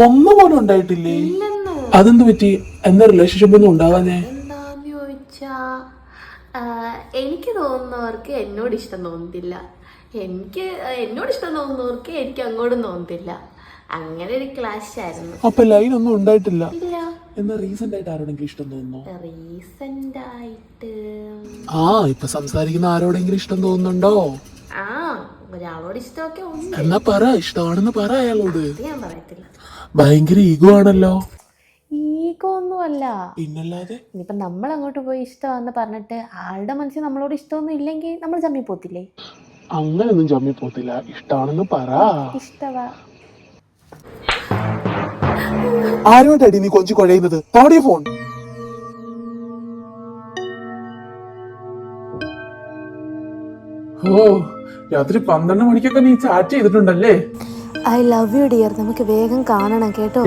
ഒന്നും പോലും ഉണ്ടായിട്ടില്ലേ? അതെന്ത് പറ്റി? എന്താ റിലേഷൻഷിപ്പ് ഒന്നും ഉണ്ടാവാഞ്ഞേ? എന്താന്ന് ചോദിച്ചാ എനിക്ക് തോന്നുന്നവർക്ക് എന്നോട് ഇഷ്ടം തോന്നുന്നില്ല, എനിക്ക് എന്നോട് ഇഷ്ടം തോന്നുന്നവർക്ക് എനിക്ക് അങ്ങോട്ടും തോന്നുന്നില്ല. അങ്ങനെ ഒരു ക്ലാഷ് ആയിരുന്നു. അപ്പൊ ലൈൻ ഒന്നും ഉണ്ടായിട്ടില്ല? ഇല്ല. എന്നാ റീസെന്റ് ആയിട്ട് ആരോടെങ്കിലും ഇഷ്ടം തോന്നുന്നു? റീസെന്റ് ആയിട്ട് ഇപ്പൊ സംസാരിക്കുന്ന ആരോടെങ്കിലും ഇഷ്ടം തോന്നുന്നുണ്ടോ? ഒരാളോട് ഇഷ്ടമൊക്കെ ഉണ്ട്. എന്നാ പറ, ഇഷ്ടമാണെന്ന് പറ അയാളോട്. ഞാൻ പറയത്തില്ല. ഭയങ്കര ഈഗോ ആണല്ലോ. ഈഗോ ഒന്നും അല്ല. പിന്നല്ലാതെ ഇനിയിപ്പൊ നമ്മൾ അങ്ങോട്ട് പോയി ഇഷ്ടമാണെന്ന് പറഞ്ഞിട്ട് ആളുടെ മനസ്സിൽ നമ്മളോട് ഇഷ്ടമൊന്നും ഇല്ലെങ്കിൽ നമ്മൾ ചമ്മി പോത്തില്ലേ? അങ്ങനൊന്നും ചമ്മി പോത്തില്ല. ഇഷ്ടമാണെന്ന് പറ. ഇഷ്ടവാ. ആരോടടി നീ കൊഞ്ചു കുഴയുന്നത്? താടിയ ഫോൺ. രാത്രി 12 മണിക്കൊക്കെ നീ ചാറ്റ് ചെയ്തിട്ടുണ്ടല്ലേ? I love you dear. നമുക്ക് വേഗം കാണണം കേട്ടോ.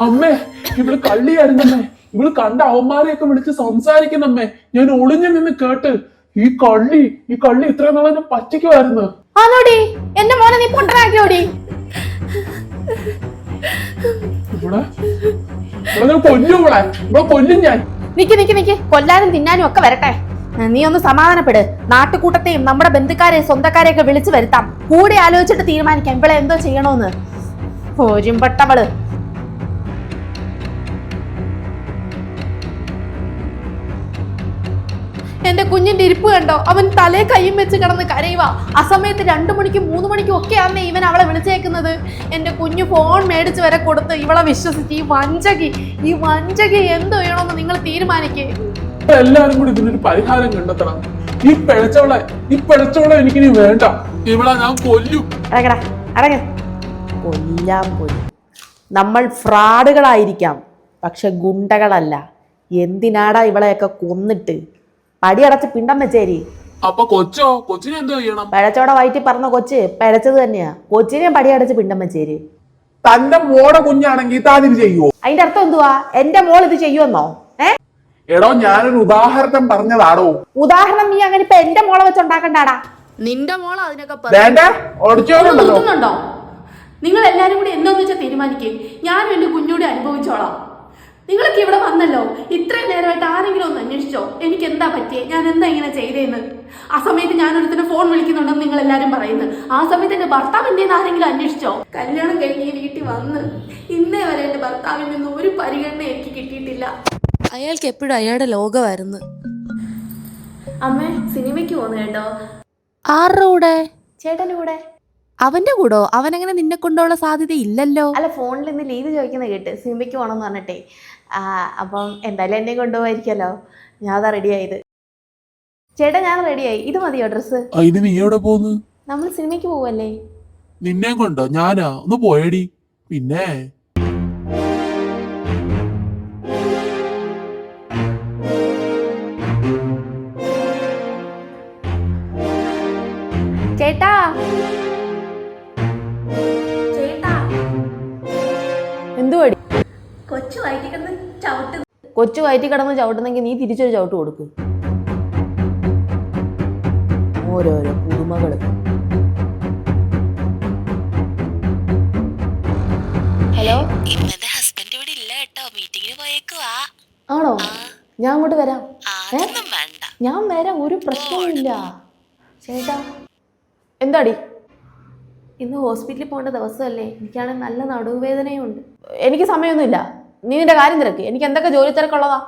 അമ്മേ, ഇവള് കള്ളിയായിരുന്നമ്മേ. ഇവള് കണ്ട അവന്മാരെയൊക്കെ വിളിച്ച് സംസാരിക്കുന്നമ്മേ. ഞാൻ ഒളിഞ്ഞു നിന്ന് കേട്ട്. ഈ കള്ളി ഇത്രയും നാളെ എന്നെ പറ്റിക്കുമായിരുന്നു. എന്റെ മോനെ നീ പൊട്ടനാക്കിയോടി. കൊല്ലും ഞാൻ. നിക്ക് കൊല്ലാനും തിന്നാനും ഒക്കെ വരട്ടെ. നീ ഒന്ന് സമാധാനപ്പെട്. നാട്ടുകൂട്ടത്തെയും നമ്മുടെ ബന്ധുക്കാരെയും സ്വന്തക്കാരെയൊക്കെ വിളിച്ചു വരുത്താം. കൂടെ ആലോചിച്ചിട്ട് തീരുമാനിക്കാം ഇവളെ എന്തോ ചെയ്യണോന്ന്. പോരുംപട്ടവള്. എന്റെ കുഞ്ഞിന്റെ ഇരിപ്പ് കണ്ടോ? അവൻ തലേ കയ്യും വെച്ച് കിടന്ന് കരയുക. ആ സമയത്ത് 2 മണിക്കും 3 മണിക്കും ഒക്കെ ആന്നേ ഇവൻ അവളെ വിളിച്ചേക്കുന്നത്. എന്റെ കുഞ്ഞു ഫോൺ മേടിച്ച് വരെ കൊടുത്ത് ഇവളെ വിശ്വസിച്ച് ഈ വഞ്ചകി എന്തോ ചെയ്യണമെന്ന് നിങ്ങൾ തീരുമാനിക്കേ. എല്ലാരും കൂടി ഇതിനൊരു പരിഹാരം കണ്ടെത്തണം. ഈ പിഴച്ചോളെ എനിക്കിനി വേണ്ട. ഇവളെ ഞാൻ കൊല്ലും. കൊല്ലാൻ പോയി. നമ്മൾ ഫ്രോഡുകളായിരിക്കാം, പക്ഷെ ഗുണ്ടകളല്ല. എന്തിനാടാ ഇവളെയൊക്കെ കൊന്നിട്ട് പടിയടച്ച് പിണ്ടം വെച്ചേരി. അപ്പൊ കൊച്ചിനെ എന്തോ ചെയ്യണം? പഴച്ചോടെ വയറ്റി പറഞ്ഞ കൊച്ച് പഴച്ചത് തന്നെയാ. കൊച്ചിനെ പടിയടച്ച് പിണ്ടം വെച്ചേരി. തന്റെ മോടെ കുഞ്ഞാണെങ്കിൽ താനിത് ചെയ്യുവോ? അതിന്റെ അർത്ഥം എന്തുവാ? എന്റെ മോൾ ഇത് ചെയ്യുമെന്നോ? എടോ, ഞാനൊരു ഉദാഹരണം പറഞ്ഞതാടോ. ഉദാഹരണം നീ അങ്ങനെ ഇപ്പൊ എന്റെ മോളെ വെച്ചുണ്ടാക്കണ്ടാടാ. നിന്റെ മോള അതിനൊക്കെ നിങ്ങൾ എല്ലാരും കൂടി എന്താന്ന് വെച്ചാൽ തീരുമാനിക്കും. ഞാനും എന്റെ കുഞ്ഞൂടെ അനുഭവിച്ചോളാം. നിങ്ങളൊക്കെ ഇവിടെ വന്നല്ലോ, ഇത്രയും നേരമായിട്ട് ആരെങ്കിലും ഒന്ന് അന്വേഷിച്ചോ എനിക്ക് എന്താ പറ്റിയേ, ഞാൻ എന്താ ഇങ്ങനെ ചെയ്തേന്ന്? ആ സമയത്ത് ഞാനൊരുത്തിന് ഫോൺ വിളിക്കുന്നുണ്ടെന്ന് നിങ്ങൾ എല്ലാരും പറയുന്നു. ആ സമയത്ത് എന്റെ ഭർത്താവ് എന്തെന്ന് ആരെങ്കിലും അന്വേഷിച്ചോ? കല്യാണം കഴിഞ്ഞ് വീട്ടിൽ വന്ന് ഇന്നേ വരെ എന്റെ ഭർത്താവിൽ നിന്ന് ഒരു പരിഗണന എനിക്ക് കിട്ടിയിട്ടില്ല. അയാൾക്ക് എപ്പോഴും അയാളുടെ ലോകമായിരുന്നു. അമ്മേ, സിനിമയ്ക്ക് പോന്നു കേട്ടോ. ആരുടെ കൂടെ? ചേട്ടന്റെ കൂടെ. അവന്റെ കൂടോ? അവനങ്ങനെ നിന്നെ കൊണ്ടുള്ള സാധ്യത ഇല്ലല്ലോ. അല്ല, ഫോണിൽ ഇന്ന് ലീവ് ചോദിക്കുന്ന കേട്ട് സിനിമയ്ക്ക് പോകണമെന്ന് പറഞ്ഞിട്ടേ. അപ്പം എന്തായാലും എന്നെ കൊണ്ടുപോയിരിക്കല്ലോ. ഞാൻ അതാ റെഡിയായത്. ചേട്ടാ, ഞാൻ റെഡിയായി. ഇത് മതിയോ ഡ്രസ്സ്? നീ എവിടെ പോന്ന്? നമ്മൾ സിനിമയ്ക്ക് പോവല്ലേ? നിന്നെ കൊണ്ടോ? ഞാനാ? ഒന്ന് പോയടി. പിന്നെ ചേട്ടാ എന്തുവാടി? കൊച്ചു വയറ്റി കിടന്ന് ചവിട്ടുന്നെങ്കിൽ നീ തിരിച്ചൊരു ചവിട്ട് കൊടുക്കും. ഓരോരോ പുതുമകള്. ഹലോ, ഇന്നത്തെ ഹസ്ബൻഡ് ഇവിടെ ഇല്ല കേട്ടോ, മീറ്റിംഗിന് പോയേക്കുവാ. ആണോ? ഞാൻ അങ്ങോട്ട് വരാം. വേണ്ട, ഞാൻ വരാം, ഒരു പ്രശ്നവുമില്ല. ചേട്ടാ എന്താടി? ഇന്ന് ഹോസ്പിറ്റലിൽ പോകേണ്ട ദിവസമല്ലേ? എനിക്കാണെങ്കിൽ നല്ല നടുവേദനയുണ്ട്. എനിക്ക് സമയമൊന്നുമില്ല. നീ നിന്റെ കാര്യം തിരക്ക്. എനിക്ക് എന്തൊക്കെ ജോലി തിരക്കുള്ളതാ.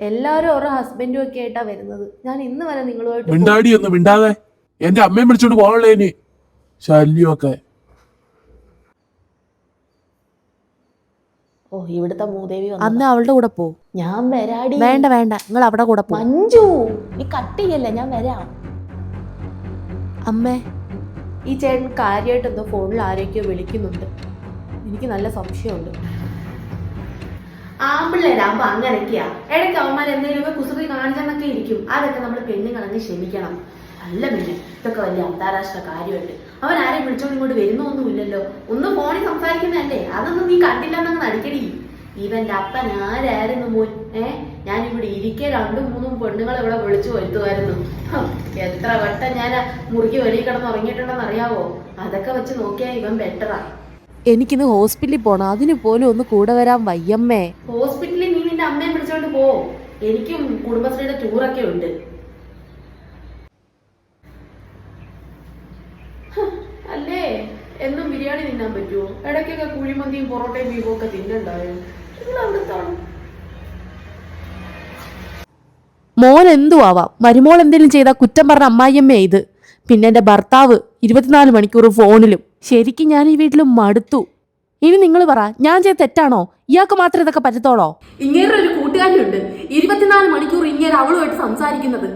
എല്ലാവരും ഓരോ ഹസ്ബൻഡും ഒക്കെ ആയിട്ടാ വരുന്നത്. ഞാൻ ഇന്ന് വരെ നിങ്ങളുമായിട്ട് മിണ്ടാതെ എന്റെ അമ്മയെ വിളിച്ചോണ്ട് പോകാനുള്ള ശല്യമൊക്കെ. ഇവിടുത്തെ മൂദേവി അന്ന് അവളുടെ കൂടെ പോ. ഞാൻ വരാടി. വേണ്ട, നിങ്ങൾ അവിടെ കൂടെ പോ. മഞ്ജു, നീ കട്ട് ചെയ്യല്ലേ, ഞാൻ വരാം. അമ്മേ, ഈ ചേട്ടൻ കാര്യമായിട്ട് എന്തോ ഫോണിൽ ആരെയൊക്കെയോ വിളിക്കുന്നുണ്ട്. എനിക്ക് നല്ല സംശയമുണ്ട്. ആമ്പിള്ളേരാകുമ്പോ അങ്ങനെയൊക്കെയാ. ഇടയ്ക്ക് അവന്മാർ എന്തെങ്കിലുമൊക്കെ കുസൃതി കാണിച്ചെന്നൊക്കെ ഇരിക്കും. അതൊക്കെ നമ്മൾ പെണ്ണുങ്ങളങ്ങ് ക്ഷമിക്കണം. അല്ല പിന്നെ ഇതൊക്കെ വലിയ അന്താരാഷ്ട്ര കാര്യമായിട്ട് അവൻ ആരെയും വിളിച്ചോണ്ട് ഇങ്ങോട്ട് വരുന്നൊന്നുമില്ലല്ലോ. ഒന്ന് ഫോണിൽ സംസാരിക്കുന്നതല്ലേ, അതൊന്നും നീ കണ്ടില്ലെന്നങ്ങ് നടിക്കടി. ഇവന്റെ അപ്പൻ ആരായിരുന്നു മോൻ? ഞാൻ ഇവിടെ ഇരിക്കെ 2-3 പെണ്ണുങ്ങളെ ഇവിടെ വിളിച്ചു വരുത്തുമായിരുന്നു. എത്ര വട്ടം ഞാൻ മുറുകി വെളിയിൽ കിടന്ന് ഉറങ്ങിയിട്ടുണ്ടെന്ന് അറിയാവോ? അതൊക്കെ വെച്ച് നോക്കിയാൽ ഇവൻ ബെറ്ററാ. എനിക്കിന്ന് ഹോസ്പിറ്റലിൽ പോണം, അതിന് പോലും ഒന്ന് കൂടെ വരാൻ വയ്യമ്മേ. ഹോസ്പിറ്റലിൽ നീ നിന്റെ അമ്മയെ വിളിച്ചോണ്ട് പോ. എനിക്കും കുടുംബശ്രീയുടെ ടൂറൊക്കെ ഉണ്ട്. അല്ലേ, എന്നും ബിരിയാണി തിന്നാൻ പറ്റുമോ? ഇടയ്ക്കൊക്കെ കുഴിമന്തിയും പൊറോട്ടയും ബീഫും ഒക്കെ തിന്നണ്ടായോ? നിങ്ങൾ അവിടുത്താണ്. മോൻ എന്തു ആവാം, മരുമോൾ എന്തെങ്കിലും ചെയ്താൽ കുറ്റം പറഞ്ഞ അമ്മായിയമ്മേ ഇത്. പിന്നെ എന്റെ ഭർത്താവ് 24 മണിക്കൂർ ഫോണിലും. ശരിക്കും ഞാൻ ഈ വീട്ടിലും മടുത്തു. ഇനി നിങ്ങൾ പറ, ഞാൻ ചെയ്ത തെറ്റാണോ? ഇയാൾക്ക് മാത്രമേ ഇതൊക്കെ പറ്റത്തോളോ? ഇങ്ങേരുടെ ഒരു കൂട്ടുകാരിയുണ്ട്, 24 മണിക്കൂർ ഇങ്ങേര് അവളുമായിട്ട് സംസാരിക്കുന്നത്.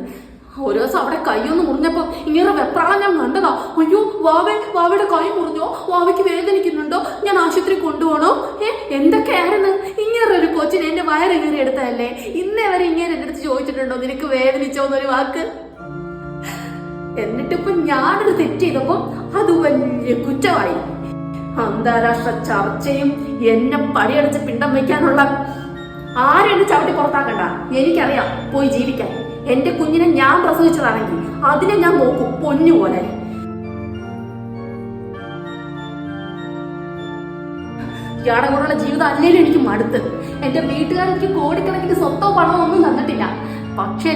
ഓരോ ദിവസം അവിടെ കൈയൊന്ന് മുറിഞ്ഞപ്പോ ഇങ്ങനെ വെപ്രാളം ഞാൻ കണ്ടതാ. അയ്യോ വാവയുടെ കൈ മുറിഞ്ഞോ, വാവയ്ക്ക് വേദനിക്കുന്നുണ്ടോ, ഞാൻ ആശുപത്രി കൊണ്ടുപോകണോ, എന്തൊക്കെയായിരുന്നു. ഇങ്ങനെ ഒരു കൊച്ചിനെ എന്റെ വയറ് കീറി എടുത്തതല്ലേ. ഇന്നേ വരെ ഇങ്ങനെ എന്റെ അടുത്ത് ചോദിച്ചിട്ടുണ്ടോ നിനക്ക് വേദനിച്ചോന്നൊരു വാക്ക്? എന്നിട്ടിപ്പൊ ഞാനൊരു തെറ്റ് ചെയ്തപ്പോ അത് വലിയ കുറ്റമായി. അന്താരാഷ്ട്ര ചർച്ചയും എന്നെ പടിയടിച്ച് പിണ്ടം വയ്ക്കാനുള്ള ആരും എന്നെ ചവിട്ടി പുറത്താക്കണ്ട. എനിക്കറിയാം പോയി ജീവിക്കാൻ. എന്റെ കുഞ്ഞിനെ ഞാൻ പ്രസവിച്ചതാണെങ്കിൽ അതിനെ ഞാൻ നോക്കും പൊന്നുപോലെ. ഇയാടെ കൂടെയുള്ള ജീവിതം അല്ലേലും എനിക്ക് മടുത്ത്. എന്റെ വീട്ടുകാരെനിക്ക് കോടിക്കണക്കിന് സ്വത്തോ പണമോ ഒന്നും തന്നിട്ടില്ല. പക്ഷേ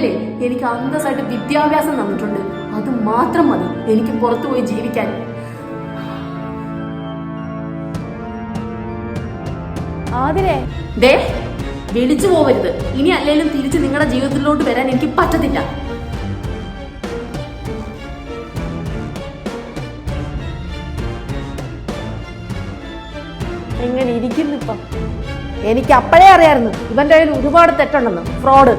എനിക്ക് അന്തസ്സായിട്ട് വിദ്യാഭ്യാസം തന്നിട്ടുണ്ട്. അത് മാത്രം മതി എനിക്ക് പുറത്തു പോയി ജീവിക്കാൻ. ദേ, വിളിച്ചു പോവരുത്. ഇനി അല്ലെങ്കിലും തിരിച്ച് നിങ്ങളുടെ ജീവിതത്തിലോട്ട് വരാൻ എനിക്ക് പറ്റത്തില്ല. എങ്ങനെ ഇരിക്കുന്നു ഇപ്പം? എനിക്ക് അപ്പോഴേ അറിയായിരുന്നു ഇവന്റെ കയ്യിൽ ഒരുപാട് തെറ്റുണ്ടെന്ന്. ഫ്രോഡ്.